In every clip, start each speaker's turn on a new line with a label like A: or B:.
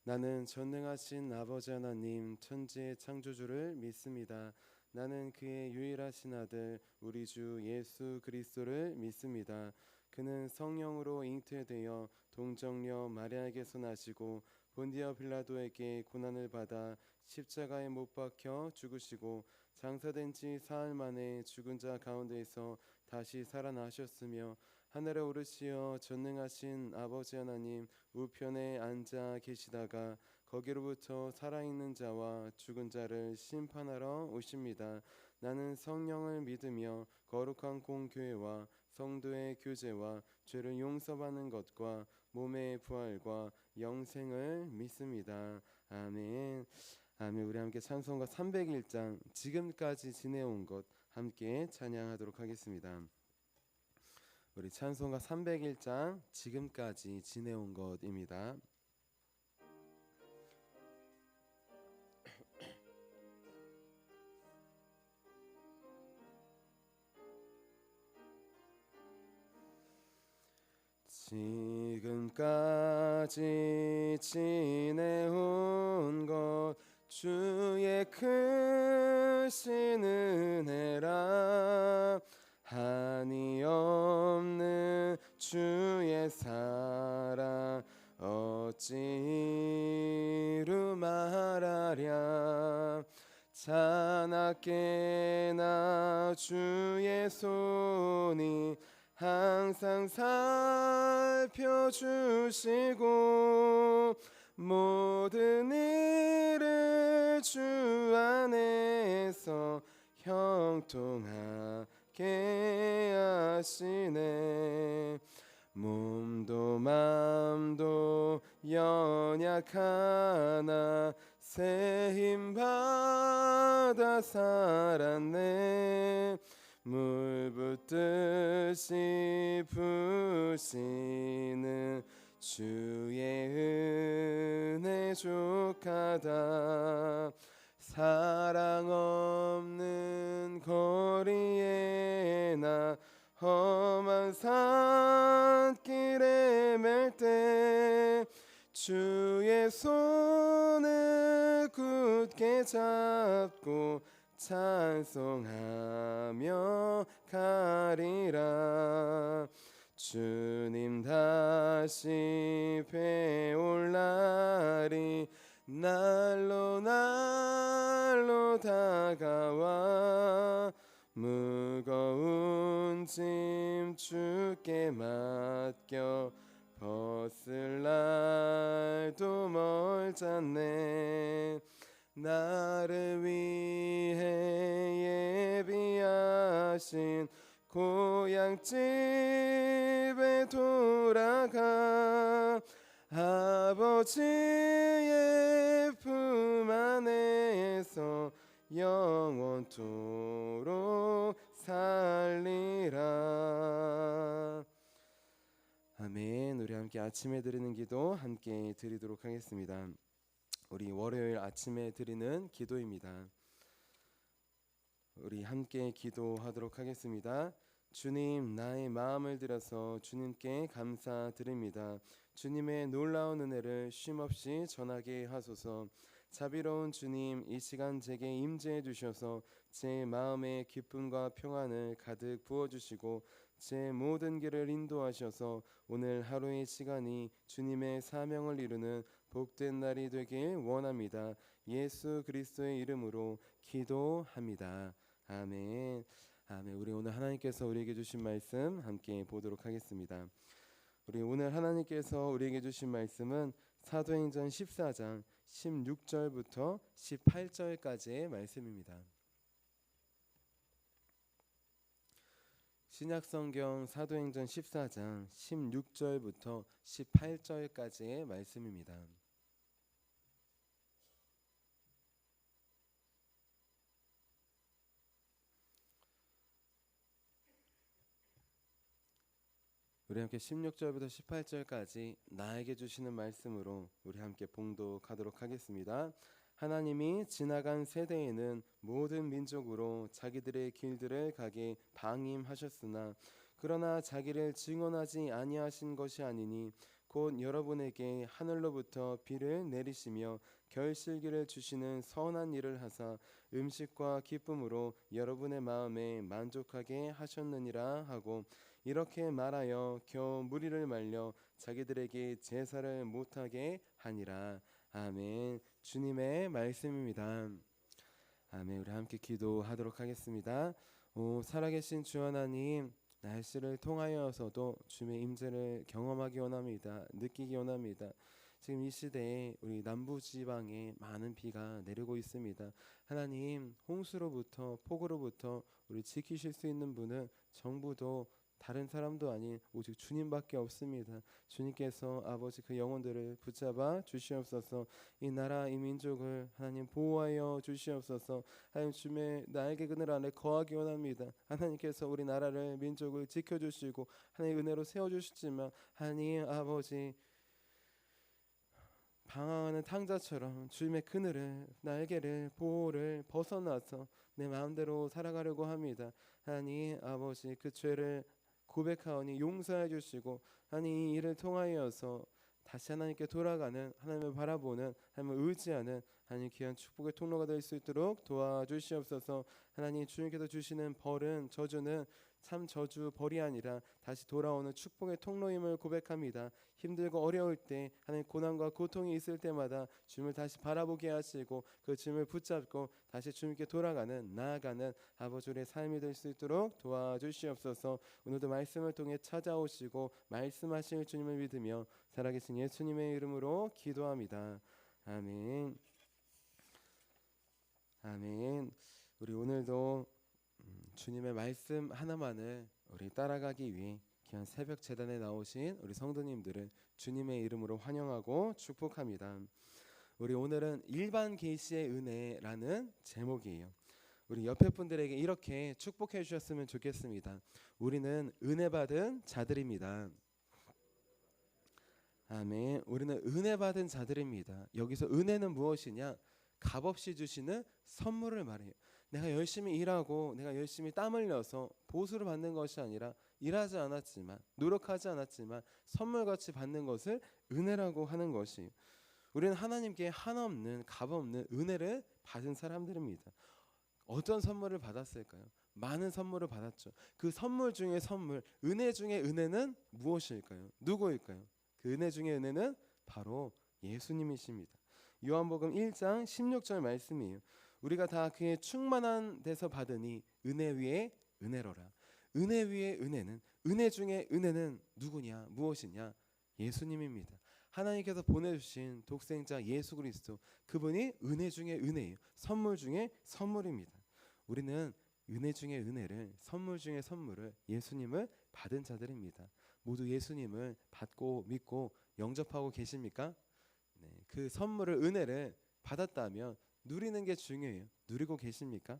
A: 나는 전능하신 아버지 하나님 천지의 창조주를 믿습니다. 나는 그의 유일하신 아들 우리 주 예수 그리스도를 믿습니다. 그는 성령으로 잉태되어 동정녀 마리아에게서 나시고 본디어 빌라도에게 고난을 받아 십자가에 못 박혀 죽으시고 장사된 지 사흘 만에 죽은 자 가운데에서 다시 살아나셨으며 하늘에 오르시어 전능하신 아버지 하나님 우편에 앉아 계시다가 거기로부터 살아있는 자와 죽은 자를 심판하러 오십니다. 나는 성령을 믿으며 거룩한 공교회와 성도의 교제와 죄를 용서받는 것과 몸의 부활과 영생을 믿습니다. 아멘. 아멘. 우리 함께 찬송가 301장 지금까지 지내온 것 함께 찬양하도록 하겠습니다. 우리 찬송가 301장 지금까지 지내온 것입니다. 지금까지 지내온 것 주의 크신 은혜라 한이 없는 주의 사랑 어찌 이루 말하랴 자나깨나 주의 손이 항상 살펴주시고 모든 일을 주 안에서 형통하게 하시네. 몸도 맘도 연약하나 새 힘 받아 살았네. 물 붓듯이 부시는 주의 은혜 족하다. 사랑 없는 거리에 나 험한 산길에 맬 때 주의 손을 굳게 잡고 찬송하며 가리라. 주님 다시 배올 날이 날로 날로 다가와 무거운 짐 주께 맡겨 벗을 날도 멀잖네. 나를 위해 예비하신 고향집에 돌아가 아버지의 품 안에서 영원토록 살리라. 아멘. 우리 함께 아침에 드리는 기도 함께 드리도록 하겠습니다. 우리 월요일 아침에 드리는 기도입니다. 우리 함께 기도하도록 하겠습니다. 주님, 나의 마음을 들여서 주님께 감사드립니다. 주님의 놀라운 은혜를 쉼없이 전하게 하소서. 자비로운 주님, 이 시간 제게 임재해 주셔서 제 마음에 기쁨과 평안을 가득 부어주시고 제 모든 길을 인도하셔서 오늘 하루의 시간이 주님의 사명을 이루는 복된 날이 되길 원합니다. 예수 그리스도의 이름으로 기도합니다. 아멘. 아멘. 우리 오늘 하나님께서 우리에게 주신 말씀 함께 보도록 하겠습니다. 우리 오늘 하나님께서 우리에게 주신 말씀은 사도행전 14장 16절부터 18절까지의 말씀입니다. 신약성경 사도행전 14장 16절부터 18절까지의 말씀입니다. 우리 함께 16절부터 18절까지 나에게 주시는 말씀으로 우리 함께 봉독하도록 하겠습니다. 하나님이 지나간 세대에는 모든 민족으로 자기들의 길들을 가게 방임하셨으나 그러나 자기를 증언하지 아니하신 것이 아니니 곧 여러분에게 하늘로부터 비를 내리시며 결실기를 주시는 선한 일을 하사 음식과 기쁨으로 여러분의 마음에 만족하게 하셨느니라 하고, 이렇게 말하여 겨우 무리를 말려 자기들에게 제사를 못하게 하니라. 아멘. 주님의 말씀입니다. 아멘. 우리 함께 기도하도록 하겠습니다. 오 살아계신 주 하나님, 날씨를 통하여서도 주님의 임재를 경험하기 원합니다. 느끼기 원합니다. 지금 이 시대에 우리 남부지방에 많은 비가 내리고 있습니다. 하나님, 홍수로부터 폭우로부터 우리 지키실 수 있는 분은 정부도 다른 사람도 아닌 오직 주님밖에 없습니다. 주님께서 아버지 그 영혼들을 붙잡아 주시옵소서. 이 나라 이 민족을 하나님 보호하여 주시옵소서. 하나님 주님의 날개 그늘 안에 거하기 원합니다. 하나님께서 우리 나라를 민족을 지켜주시고 하나님 은혜로 세워주시지만 하나님 아버지 방황하는 탕자처럼 주님의 그늘을 날개를 보호를 벗어나서 내 마음대로 살아가려고 합니다. 하나님 아버지 그 죄를 고백하오니 용서해 주시고 하나님 이 일을 통하여서 다시 하나님께 돌아가는 하나님을 바라보는 하나님을 의지하는 하나님 귀한 축복의 통로가 될 수 있도록 도와주시옵소서. 하나님 주님께서 주시는 벌은 저주는 참 저주 벌이 아니라 다시 돌아오는 축복의 통로임을 고백합니다. 힘들고 어려울 때 하나님 고난과 고통이 있을 때마다 주님을 다시 바라보게 하시고 그 주님을 붙잡고 다시 주님께 돌아가는 나아가는 아버지 우리의 삶이 될 수 있도록 도와주시옵소서. 오늘도 말씀을 통해 찾아오시고 말씀하실 주님을 믿으며 살아계신 예수님의 이름으로 기도합니다. 아멘. 아멘. 우리 오늘도 주님의 말씀 하나만을 우리 따라가기 위해 귀한 새벽 제단에 나오신 우리 성도님들을 주님의 이름으로 환영하고 축복합니다. 우리 오늘은 일반 계시의 은혜라는 제목이에요. 우리 옆에 분들에게 이렇게 축복해 주셨으면 좋겠습니다. 우리는 은혜 받은 자들입니다. 아멘. 우리는 은혜 받은 자들입니다. 여기서 은혜는 무엇이냐? 값없이 주시는 선물을 말해요. 내가 열심히 일하고 내가 열심히 땀 흘려서 보수를 받는 것이 아니라 일하지 않았지만 노력하지 않았지만 선물같이 받는 것을 은혜라고 하는 것이, 우리는 하나님께 한없는 값없는 은혜를 받은 사람들입니다. 어떤 선물을 받았을까요? 많은 선물을 받았죠. 그 선물 중에 선물, 은혜 중에 은혜는 무엇일까요? 누구일까요? 그 은혜 중에 은혜는 바로 예수님이십니다. 요한복음 1장 16절 말씀이에요. 우리가 다 그의 충만한 데서 받으니 은혜 위에 은혜로라. 은혜 위에 은혜는, 은혜 중에 은혜는 누구냐? 무엇이냐? 예수님입니다. 하나님께서 보내주신 독생자 예수 그리스도, 그분이 은혜 중에 은혜예요. 선물 중에 선물입니다. 우리는 은혜 중에 은혜를, 선물 중에 선물을, 예수님을 받은 자들입니다. 모두 예수님을 받고 믿고 영접하고 계십니까? 네, 그 선물을, 은혜를 받았다면 누리는 게 중요해요. 누리고 계십니까?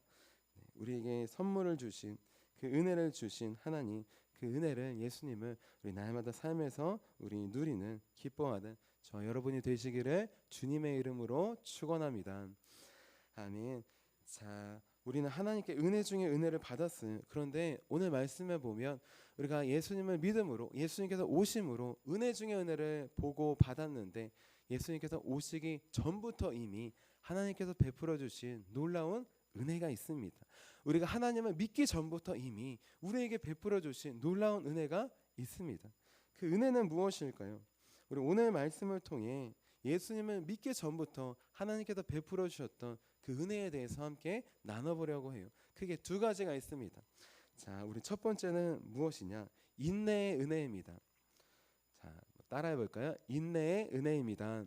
A: 네, 우리에게 선물을 주신, 그 은혜를 주신 하나님, 그 은혜를, 예수님을 우리 날마다 삶에서 우리 누리는, 기뻐하는 저 여러분이 되시기를 주님의 이름으로 축원합니다. 아멘. 자, 우리는 하나님께 은혜 중에 은혜를 받았어요. 그런데 오늘 말씀에 보면 우리가 예수님을 믿음으로, 예수님께서 오심으로 은혜 중에 은혜를 보고 받았는데, 예수님께서 오시기 전부터 이미 하나님께서 베풀어 주신 놀라운 은혜가 있습니다. 우리가 하나님을 믿기 전부터 이미 우리에게 베풀어 주신 놀라운 은혜가 있습니다. 그 은혜는 무엇일까요? 우리 오늘 말씀을 통해 예수님을 믿기 전부터 하나님께서 베풀어 주셨던 그 은혜에 대해서 함께 나눠보려고 해요. 크게 두 가지가 있습니다. 자, 우리 첫 번째는 무엇이냐? 인내의 은혜입니다. 자, 따라해 볼까요? 인내의 은혜입니다.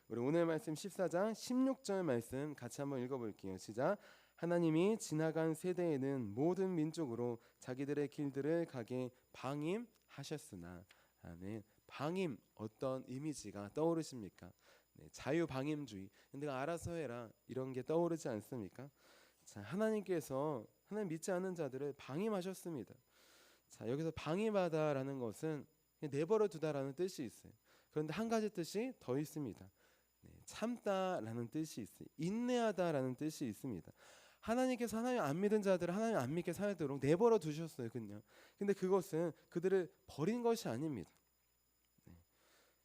A: 우리 오늘 말씀 14장 16절 말씀 같이 한번 읽어볼게요. 시작. 하나님이 지나간 세대에는 모든 민족으로 자기들의 길들을 가게 방임하셨으나. 아멘. 방임, 어떤 이미지가 떠오르십니까? 네, 자유방임주의, 내가 알아서 해라, 이런 게 떠오르지 않습니까? 자, 하나님께서 하나님 믿지 않는 자들을 방임하셨습니다. 자, 여기서 방임하다라는 것은 내버려 두다라는 뜻이 있어요. 그런데 한 가지 뜻이 더 있습니다. 네, 참다라는 뜻이 있어요. 인내하다라는 뜻이 있습니다. 하나님께서 하나님 안 믿은 자들을 하나님 안 믿게 살도록 내버려 두셨어요, 그냥. 근데 그것은 그들을 버린 것이 아닙니다. 네,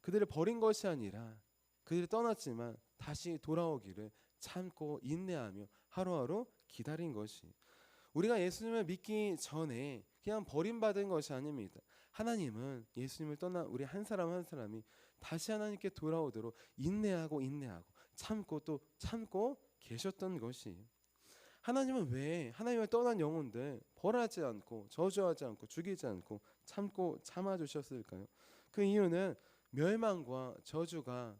A: 그들을 버린 것이 아니라 그들이 떠났지만 다시 돌아오기를 참고 인내하며 하루하루 기다린 것이, 우리가 예수님을 믿기 전에 그냥 버림받은 것이 아닙니다. 하나님은 예수님을 떠난 우리 한 사람 한 사람이 다시 하나님께 돌아오도록 인내하고 참고 또 참고 계셨던 것이, 하나님은 왜 하나님을 떠난 영혼들 벌하지 않고 저주하지 않고 죽이지 않고 참고 참아주셨을까요? 그 이유는 멸망과 저주가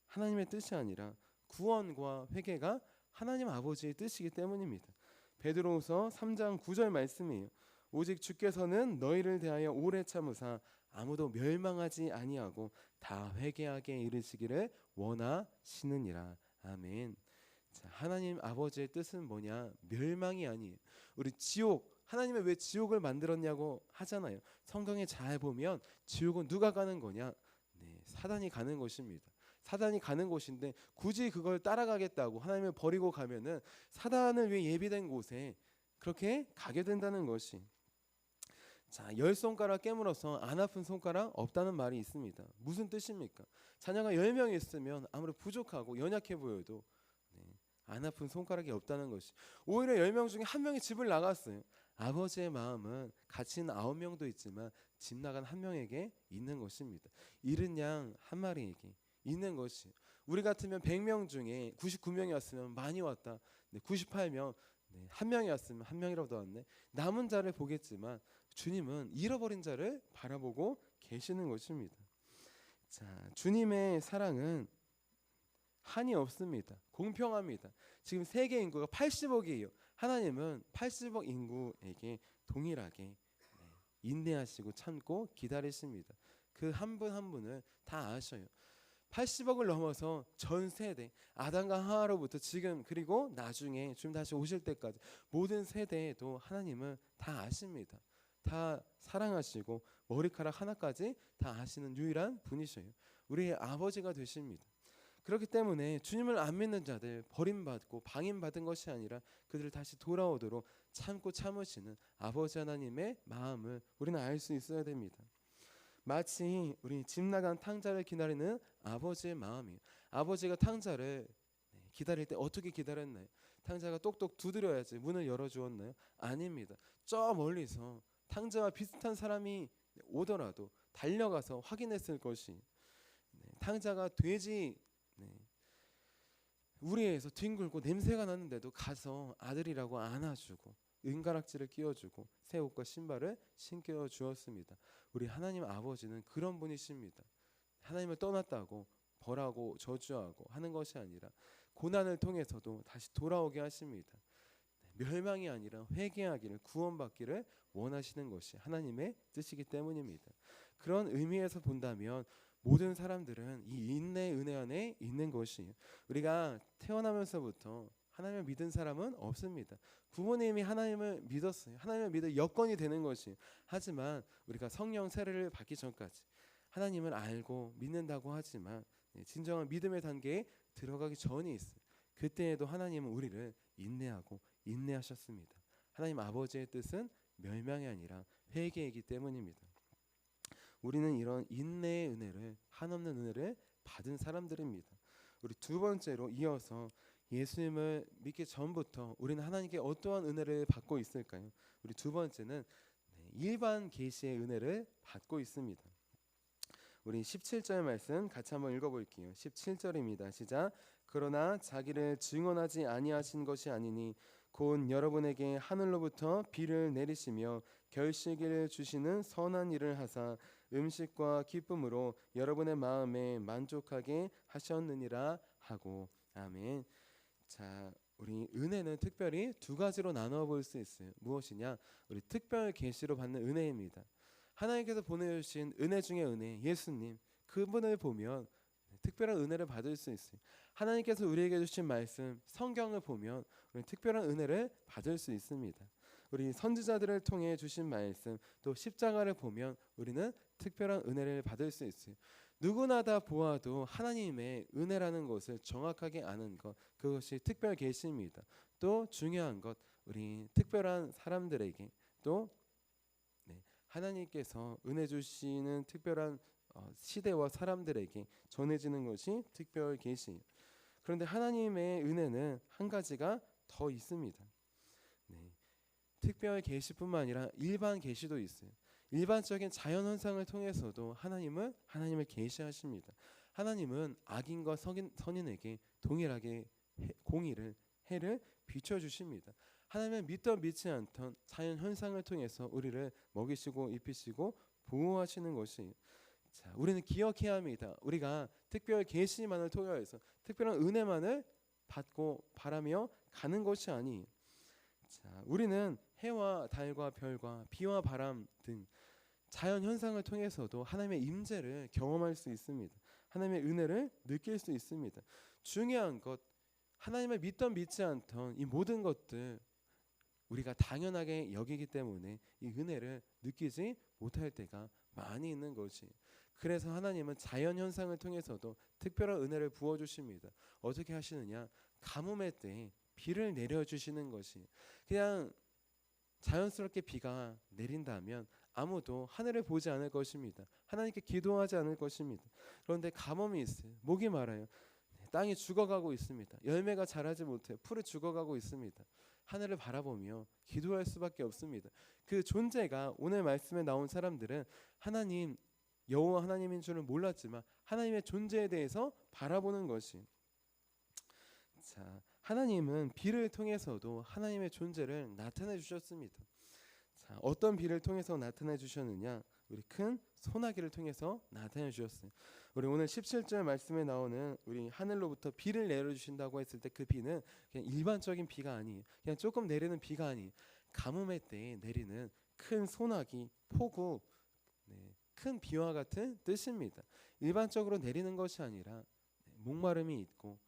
A: 하나님의 뜻이 아니라 구원과 회개가 하나님 아버지의 뜻이기 때문입니다. 베드로후서 3장 9절 말씀이에요. 오직 주께서는 너희를 대하여 오래 참으사 아무도 멸망하지 아니하고 다 회개하게 이르시기를 원하시느니라. 아멘. 자, 하나님 아버지의 뜻은 뭐냐? 멸망이 아니에요. 우리 지옥, 하나님은 왜 지옥을 만들었냐고 하잖아요. 성경에 잘 보면 지옥은 누가 가는 거냐? 네, 사단이 가는 것입니다. 사단이 가는 곳인데 굳이 그걸 따라가겠다고 하나님을 버리고 가면은 사단을 위해 예비된 곳에 그렇게 가게 된다는 것이, 자, 10손가락 깨물어서 안 아픈 손가락 없다는 말이 있습니다. 무슨 뜻입니까? 자녀가 10명 있으면 아무리 부족하고 연약해 보여도 안 아픈 손가락이 없다는 것이, 오히려 10명 중에 한 명이 집을 나갔어요. 아버지의 마음은 같이 있는 9명도 있지만 집 나간 한 명에게 있는 것입니다. 잃은 양 한 마리에게 있는 것이, 우리 같으면 100명 중에 99명이 왔으면 많이 왔다. 98명, 한 명이 왔으면 한 명이라도 왔네. 남은 자를 보겠지만 주님은 잃어버린 자를 바라보고 계시는 것입니다. 자, 주님의 사랑은 한이 없습니다. 공평합니다. 지금 세계 인구가 80억이에요. 하나님은 80억 인구에게 동일하게 인내하시고 참고 기다리십니다. 그 한 분 한 분을 다 아셔요. 80억을 넘어서 전 세대, 아담과 하와로부터 지금 그리고 나중에 주님 다시 오실 때까지 모든 세대에도 하나님은 다 아십니다. 다 사랑하시고 머리카락 하나까지 다 아시는 유일한 분이셔요. 우리의 아버지가 되십니다. 그렇기 때문에 주님을 안 믿는 자들, 버림받고 방임받은 것이 아니라 그들을 다시 돌아오도록 참고 참으시는 아버지 하나님의 마음을 우리는 알 수 있어야 됩니다. 마치 우리 집 나간 탕자를 기다리는 아버지의 마음이에요. 아버지가 탕자를 기다릴 때 어떻게 기다렸나요? 탕자가 똑똑 두드려야지 문을 열어주었나요? 아닙니다. 저 멀리서 탕자와 비슷한 사람이 오더라도 달려가서 확인했을 것이, 탕자가 돼지 우리에서 뒹굴고 냄새가 나는데도 가서 아들이라고 안아주고 은가락지를 끼워주고 새 옷과 신발을 신겨 주었습니다. 우리 하나님 아버지는 그런 분이십니다. 하나님을 떠났다고 벌하고 저주하고 하는 것이 아니라 고난을 통해서도 다시 돌아오게 하십니다. 멸망이 아니라 회개하기를, 구원받기를 원하시는 것이 하나님의 뜻이기 때문입니다. 그런 의미에서 본다면 모든 사람들은 이 인내의 은혜 안에 있는 것이, 우리가 태어나면서부터 하나님을 믿은 사람은 없습니다. 부모님이 하나님을 믿었어요. 하나님을 믿을 여건이 되는 것이, 하지만 우리가 성령 세례를 받기 전까지 하나님을 알고 믿는다고 하지만 진정한 믿음의 단계에 들어가기 전이 있어요. 그때에도 하나님은 우리를 인내하고 인내하셨습니다. 하나님 아버지의 뜻은 멸망이 아니라 회개이기 때문입니다. 우리는 이런 인내의 은혜를, 한없는 은혜를 받은 사람들입니다. 우리 두 번째로 이어서 예수님을 믿기 전부터 우리는 하나님께 어떠한 은혜를 받고 있을까요? 우리 두 번째는 일반 계시의 은혜를 받고 있습니다. 우리 17절 말씀 같이 한번 읽어볼게요. 17절입니다. 시작. 그러나 자기를 증언하지 아니하신 것이 아니니 곧 여러분에게 하늘로부터 비를 내리시며 결실기를 주시는 선한 일을 하사 음식과 기쁨으로 여러분의 마음에 만족하게 하셨느니라 하고. 아멘. 자, 우리 은혜는 특별히 두 가지로 나누어 볼 수 있어요. 무엇이냐? 우리 특별 계시로 받는 은혜입니다. 하나님께서 보내주신 은혜 중에 은혜, 예수님, 그분을 보면 특별한 은혜를 받을 수 있어요. 하나님께서 우리에게 주신 말씀, 성경을 보면 우리는 특별한 은혜를 받을 수 있습니다. 우리 선지자들을 통해 주신 말씀, 또 십자가를 보면 우리는 특별한 은혜를 받을 수 있어요. 누구나 다 보아도 하나님의 은혜라는 것을 정확하게 아는 것, 그것이 특별 계시입니다. 또 중요한 것, 우리 특별한 사람들에게 또 하나님께서 은혜 주시는 특별한 시대와 사람들에게 전해지는 것이 특별 계시. 그런데 하나님의 은혜는 한 가지가 더 있습니다. 네. 특별 계시뿐만 아니라 일반 계시도 있어요. 일반적인 자연 현상을 통해서도 하나님을 계시하십니다. 하나님은 악인과 선인에게 동일하게 공의를 해를 비춰 주십니다. 하나님은 믿던 믿지 않던 자연 현상을 통해서 우리를 먹이시고 입히시고 보호하시는 것이, 자, 우리는 기억해야 합니다. 우리가 특별 계시만을 통해서 특별한 은혜만을 받고 바라며 가는 것이 아니. 자, 우리는 해와 달과 별과 비와 바람 등 자연 현상을 통해서도 하나님의 임재를 경험할 수 있습니다. 하나님의 은혜를 느낄 수 있습니다. 중요한 것, 하나님을 믿던 믿지 않던 이 모든 것들 우리가 당연하게 여기기 때문에 이 은혜를 느끼지 못할 때가 많이 있는 것이. 그래서 하나님은 자연 현상을 통해서도 특별한 은혜를 부어 주십니다. 어떻게 하시느냐? 가뭄의 때에 비를 내려 주시는 것이. 그냥 자연스럽게 비가 내린다면 아무도 하늘을 보지 않을 것입니다. 하나님께 기도하지 않을 것입니다. 그런데 가뭄이 있어요. 목이 마라요. 땅이 죽어가고 있습니다. 열매가 자라지 못해 풀이 죽어가고 있습니다. 하늘을 바라보며 기도할 수밖에 없습니다. 그 존재가, 오늘 말씀에 나온 사람들은 하나님, 여호와 하나님인 줄은 몰랐지만 하나님의 존재에 대해서 바라보는 것이. 자, 하나님은 비를 통해서도 하나님의 존재를 나타내 주셨습니다. 자, 어떤 비를 통해서 나타내 주셨느냐? 우리 큰 소나기를 통해서 나타내 주셨어요. 우리 오늘 17절 말씀에 나오는 우리 하늘로부터 비를 내려주신다고 했을 때 그 비는 그냥 일반적인 비가 아니에요. 그냥 조금 내리는 비가 아니에요. 가뭄의 때에 내리는 큰 소나기, 폭우, 큰 비와 같은 뜻입니다. 일반적으로 내리는 것이 아니라 목마름이 있고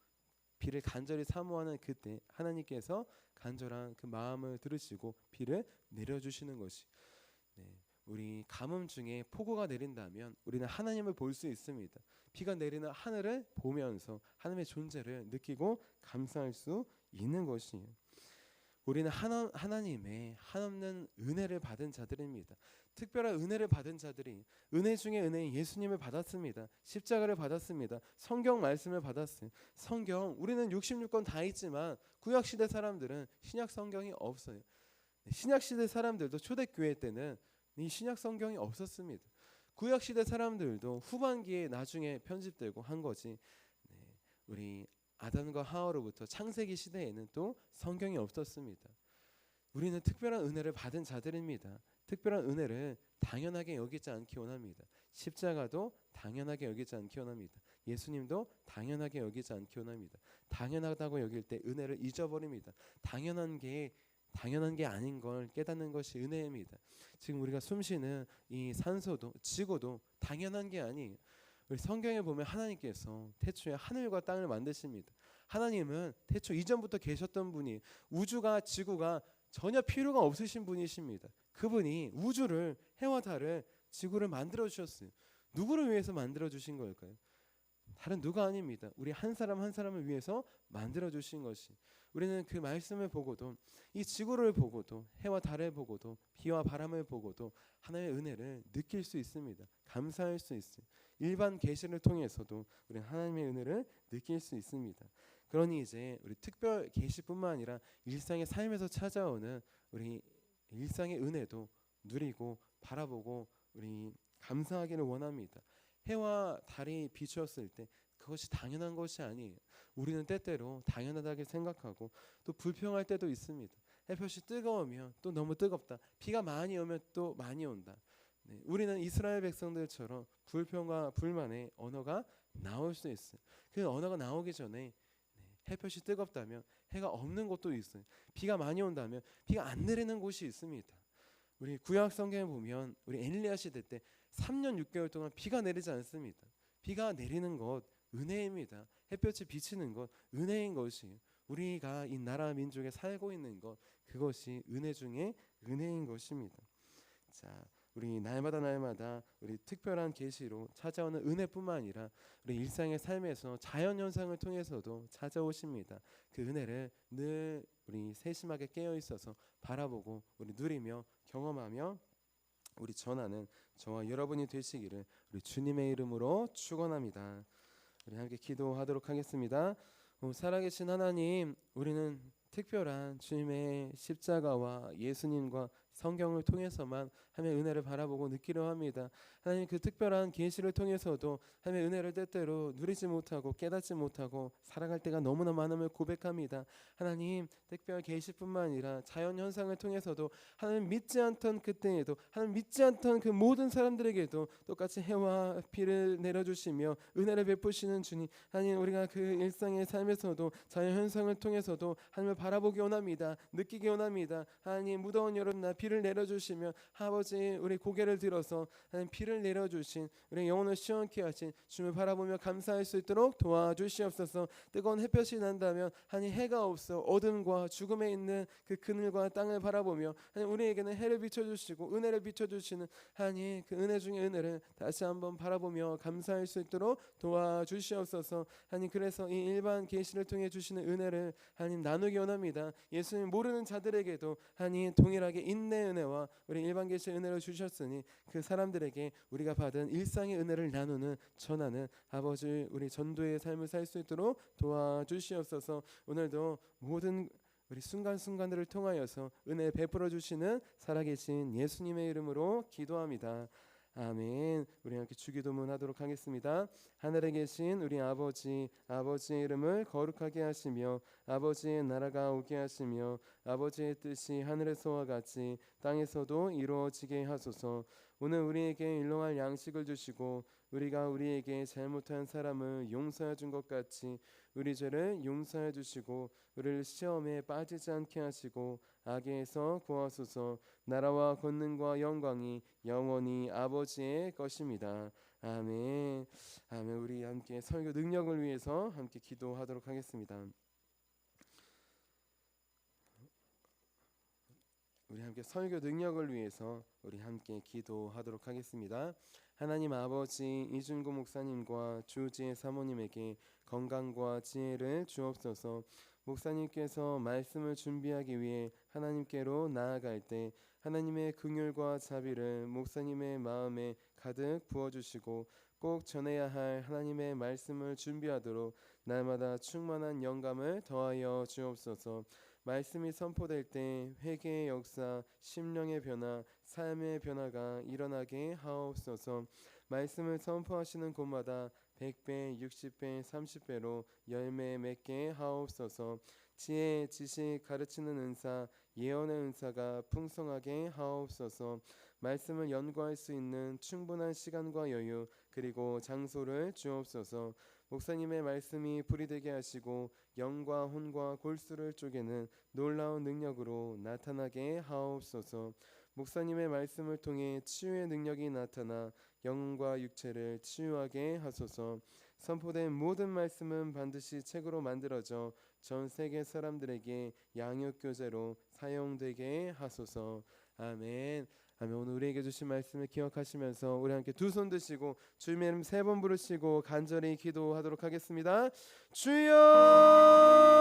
A: 비를 간절히 사모하는 그때 하나님께서 간절한 그 마음을 들으시고 비를 내려주시는 것이. 우리 가뭄 중에 폭우가 내린다면 우리는 하나님을 볼 수 있습니다. 비가 내리는 하늘을 보면서 하나님의 존재를 느끼고 감사할 수 있는 것이에요. 우리는 하나님의 한없는 은혜를 받은 자들입니다. 특별한 은혜를 받은 자들이, 은혜 중에 은혜인 예수님을 받았습니다. 십자가를 받았습니다. 성경 말씀을 받았어요. 성경, 우리는 66권 다 있지만 구약시대 사람들은 신약 성경이 없어요. 신약시대 사람들도 초대교회 때는 이 신약 성경이 없었습니다. 구약시대 사람들도 후반기에 나중에 편집되고 한 거지. 우리 아담과 하와로부터 창세기 시대에는 또 성경이 없었습니다. 우리는 특별한 은혜를 받은 자들입니다. 특별한 은혜를 당연하게 여기지 않기 원합니다. 십자가도 당연하게 여기지 않기 원합니다. 예수님도 당연하게 여기지 않기 원합니다. 당연하다고 여길 때 은혜를 잊어버립니다. 당연한 게 아닌 걸 깨닫는 것이 은혜입니다. 지금 우리가 숨쉬는 이 산소도 지구도 당연한 게 아니에요. 우리 성경에 보면 하나님께서 태초에 하늘과 땅을 만드십니다. 하나님은 태초 이전부터 계셨던 분이, 우주가 지구가 전혀 필요가 없으신 분이십니다. 그분이 우주를, 해와 달을, 지구를 만들어 주셨어요. 누구를 위해서 만들어 주신 걸까요? 다른 누가 아닙니다. 우리 한 사람 한 사람을 위해서 만들어 주신 것이. 우리는 그 말씀을 보고도, 이 지구를 보고도, 해와 달을 보고도, 비와 바람을 보고도 하나님의 은혜를 느낄 수 있습니다. 감사할 수 있어요. 일반 계시를 통해서도 우리는 하나님의 은혜를 느낄 수 있습니다. 그러니 이제 우리 특별 계시뿐만 아니라 일상의 삶에서 찾아오는 우리 일상의 은혜도 누리고 바라보고 우리 감사하기를 원합니다. 해와 달이 비추었을 때 그것이 당연한 것이 아니에요. 우리는 때때로 당연하다고 생각하고 또 불평할 때도 있습니다. 햇볕이 뜨거우면 또 너무 뜨겁다. 비가 많이 오면 또 많이 온다. 우리는 이스라엘 백성들처럼 불평과 불만의 언어가 나올 수 있어요. 그 언어가 나오기 전에 햇볕이 뜨겁다면 해가 없는 곳도 있어요. 비가 많이 온다면 비가 안 내리는 곳이 있습니다. 우리 구약 성경에 보면 우리 엘리야 시대 때 3년 6개월 동안 비가 내리지 않습니다. 비가 내리는 것 은혜입니다. 햇볕이 비치는 것 은혜인 것이, 우리가 이 나라 민족에 살고 있는 것, 그것이 은혜 중에 은혜인 것입니다. 자, 우리 날마다 우리 특별한 계시로 찾아오는 은혜뿐만 아니라 우리 일상의 삶에서 자연 현상을 통해서도 찾아오십니다. 그 은혜를 늘 우리 세심하게 깨어 있어서 바라보고 우리 누리며 경험하며 우리 전하는 저와 여러분이 되시기를 우리 주님의 이름으로 축원합니다. 우리 함께 기도하도록 하겠습니다. 살아계신 하나님, 우리는 특별한 주님의 십자가와 예수님과 성경을 통해서만 하나님의 은혜를 바라보고 느끼려 합니다. 하나님, 그 특별한 계시를 통해서도 하나님의 은혜를 때때로 누리지 못하고 깨닫지 못하고 살아갈 때가 너무나 많음을 고백합니다. 하나님, 특별 계시뿐만 아니라 자연 현상을 통해서도 하나님 믿지 않던 그때에도, 하나님 믿지 않던 그 모든 사람들에게도 똑같이 해와 비를 내려주시며 은혜를 베푸시는 주님, 하나님, 우리가 그 일상의 삶에서도 자연 현상을 통해서도 하나님을 바라보기 원합니다. 느끼기 원합니다. 하나님, 무더운 여름날 비를 내려주시며 아버지, 우리 고개를 들어서 하나님 비를 내려주신 우리 영혼을 시원케 하신 주님을 바라보며 감사할 수 있도록 도와주시옵소서. 뜨거운 햇볕이 난다면 하나님 해가 없어 어둠과 죽음에 있는 그 그늘과 땅을 바라보며 하나님, 우리에게는 해를 비춰주시고 은혜를 비춰주시는 하나님, 그 은혜 중에 은혜를 다시 한번 바라보며 감사할 수 있도록 도와주시옵소서. 하나님, 그래서 이 일반 계시를 통해 주시는 은혜를 하나님 나누기 원합니다. 예수님 모르는 자들에게도 하나님 동일하게 인내 은혜와 우리 일반 계시의 은혜를 주셨으니 그 사람들에게 우리가 받은 일상의 은혜를 나누는 전하는 아버지, 우리 전도의 삶을 살 수 있도록 도와주시옵소서. 오늘도 모든 우리 순간순간들을 통하여서 은혜 베풀어 주시는 살아계신 예수님의 이름으로 기도합니다. 아멘. 우리 함께 주기도문 하도록 하겠습니다. 하늘에 계신 우리 아버지, 아버지의 이름을 거룩하게 하시며 아버지의 나라가 오게 하시며 아버지의 뜻이 하늘에서와 같이 땅에서도 이루어지게 하소서. 오늘 우리에게 일용할 양식을 주시고 우리가 우리에게 잘못한 사람을 용서해 준 것 같이 우리 죄를 용서해 주시고 우리를 시험에 빠지지 않게 하시고 악에서 구하소서. 나라와 권능과 영광이 영원히 아버지의 것입니다. 아멘. 아멘. 우리 함께 설교 능력을 위해서 함께 기도하도록 하겠습니다. 우리 함께 설교 능력을 위해서 우리 함께 기도하도록 하겠습니다. 하나님 아버지, 이준구 목사님과 주지혜 사모님에게 건강과 지혜를 주옵소서. 목사님께서 말씀을 준비하기 위해 하나님께로 나아갈 때 하나님의 긍휼과 자비를 목사님의 마음에 가득 부어주시고 꼭 전해야 할 하나님의 말씀을 준비하도록 날마다 충만한 영감을 더하여 주옵소서. 말씀이 선포될 때 회개의 역사, 심령의 변화, 삶의 변화가 일어나게 하옵소서. 말씀을 선포하시는 곳마다 100배, 60배, 30배로 열매 맺게 하옵소서. 지혜, 지식, 가르치는 은사, 예언의 은사가 풍성하게 하옵소서. 말씀을 연구할 수 있는 충분한 시간과 여유 그리고 장소를 주옵소서. 목사님의 말씀이 불이 되게 하시고 영과 혼과 골수를 쪼개는 놀라운 능력으로 나타나게 하옵소서. 목사님의 말씀을 통해 치유의 능력이 나타나 영과 육체를 치유하게 하소서. 선포된 모든 말씀은 반드시 책으로 만들어져 전 세계 사람들에게 양육 교재로 사용되게 하소서. 아멘. 아멘. 오늘 우리에게 주신 말씀을 기억하시면서 우리 함께 두 손 드시고 주님의 이름 3번 부르시고 간절히 기도하도록 하겠습니다. 주여!